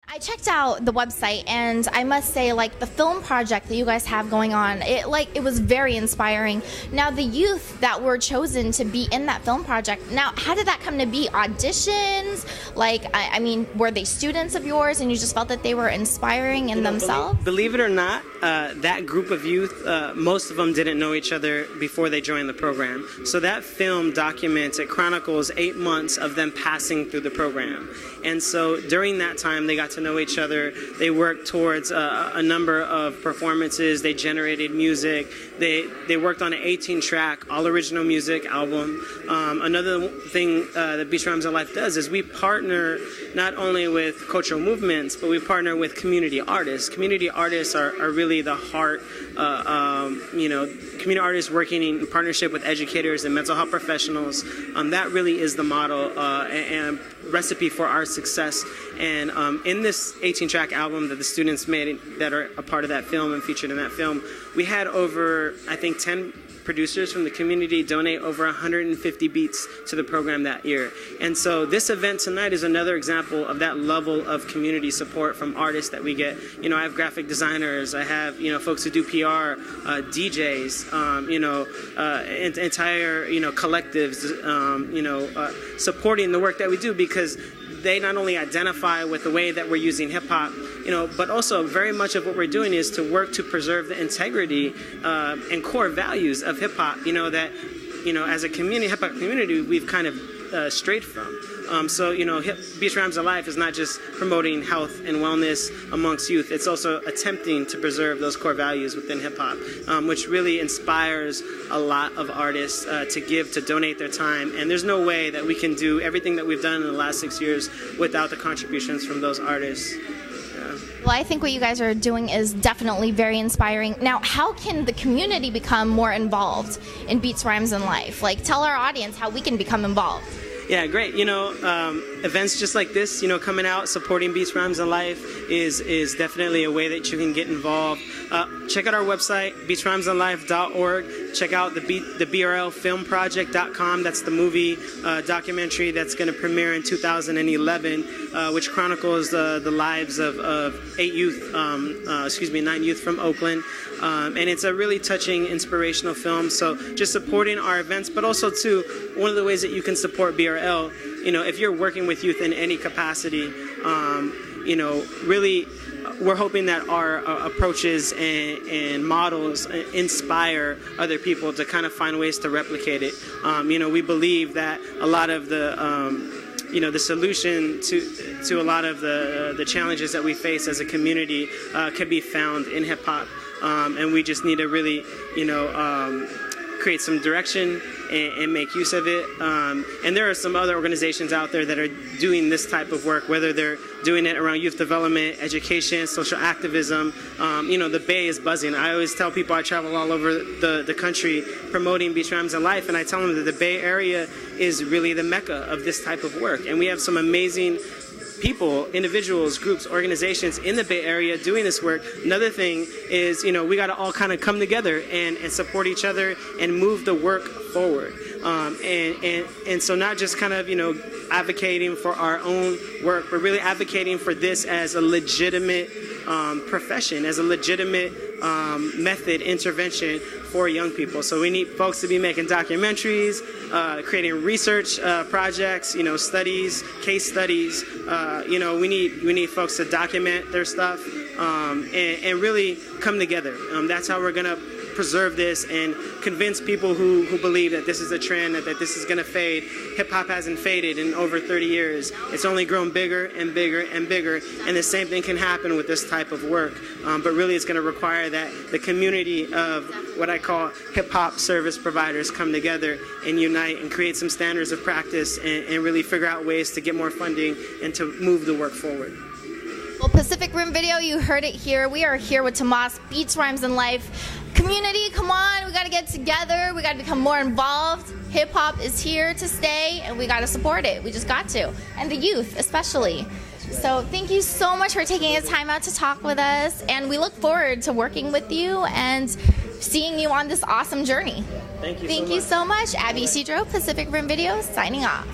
I checked out the website, and I must say, like, the film project that you guys have going on, it was very inspiring. Now, the youth that were chosen to be in that film project, now, how did that come to be? Auditions? Like, I mean, were they students of yours, and you just felt that they were inspiring in themselves? Believe it or not, that group of youth, most of them didn't know each other before they joined the program. So that film documents, it chronicles 8 months of them passing through the program. And so during that time, they got to know each other. They worked towards a number of performances. They generated music. They worked on an 18-track, all-original music album. Another thing that Beach Rhymes of Life does is we partner not only with cultural movements, but we partner with community artists. Community artists are really the heart, community artists working in partnership with educators and mental health professionals. That really is the model and recipe for our success. And in this 18-track album that the students made that are a part of that film and featured in that film, we had over, I think, 10 producers from the community donate over 150 beats to the program that year. And so this event tonight is another example of that level of community support from artists that we get. You know, I have graphic designers, I have, folks who do PR, DJs, entire, collectives, supporting the work that we do, because they not only identify with the way that we're using hip-hop, but also very much of what we're doing is to work to preserve the integrity and core values of hip-hop, that, as a community, hip-hop community, we've kind of strayed from. Beach Rhymes of Life is not just promoting health and wellness amongst youth, it's also attempting to preserve those core values within hip-hop, which really inspires a lot of artists to donate their time. And there's no way that we can do everything that we've done in the last 6 years without the contributions from those artists. Well, I think what you guys are doing is definitely very inspiring. Now, how can the community become more involved in Beats, Rhymes, and Life? Like, tell our audience how we can become involved. Yeah, great. Events just like this, coming out, supporting Beats, Rhymes, and Life is definitely a way that you can get involved. Check out our website, beachrhymesandlife.org. Check out the BRLfilmproject.com. That's the movie documentary that's going to premiere in 2011, which chronicles the lives of 9 youth from Oakland. And it's a really touching, inspirational film. So just supporting our events, but also, too, one of the ways that you can support BRL, if you're working with youth in any capacity, really we're hoping that our approaches and models inspire other people to kind of find ways to replicate it. We believe that a lot of the solution to a lot of the challenges that we face as a community can be found in hip-hop. And we just need to really, create some direction and make use of it. And there are some other organizations out there that are doing this type of work, whether they're doing it around youth development, education, social activism. The Bay is buzzing. I always tell people I travel all over the country promoting Beach Rhymes and Life, and I tell them that the Bay Area is really the mecca of this type of work. And we have some amazing people, individuals, groups, organizations in the Bay Area doing this work. Another thing is, we got to all kind of come together and support each other and move the work forward. And so not just kind of, advocating for our own work, but really advocating for this as a legitimate profession, as a legitimate method, intervention for young people. So we need folks to be making documentaries, creating research projects, studies, case studies. We need folks to document their stuff and really come together. That's how we're going to preserve this and convince people who believe that this is a trend, that this is going to fade. Hip-hop hasn't faded in over 30 years. It's only grown bigger and bigger and bigger, and the same thing can happen with this type of work. But really it's going to require that the community of what I call hip-hop service providers come together and unite and create some standards of practice and really figure out ways to get more funding and to move the work forward. Well, Pacific Rim Video, you heard it here. We are here with Tomas, Beats, Rhymes, and Life. Community, come on, we got to get together. We got to become more involved. Hip-hop is here to stay, and we got to support it. We just got to. And the youth, especially. So thank you so much for taking the time out to talk with us, and we look forward to working with you and seeing you on this awesome journey. Thank you so much. Abbie, Isidro, Pacific Rim Video, signing off.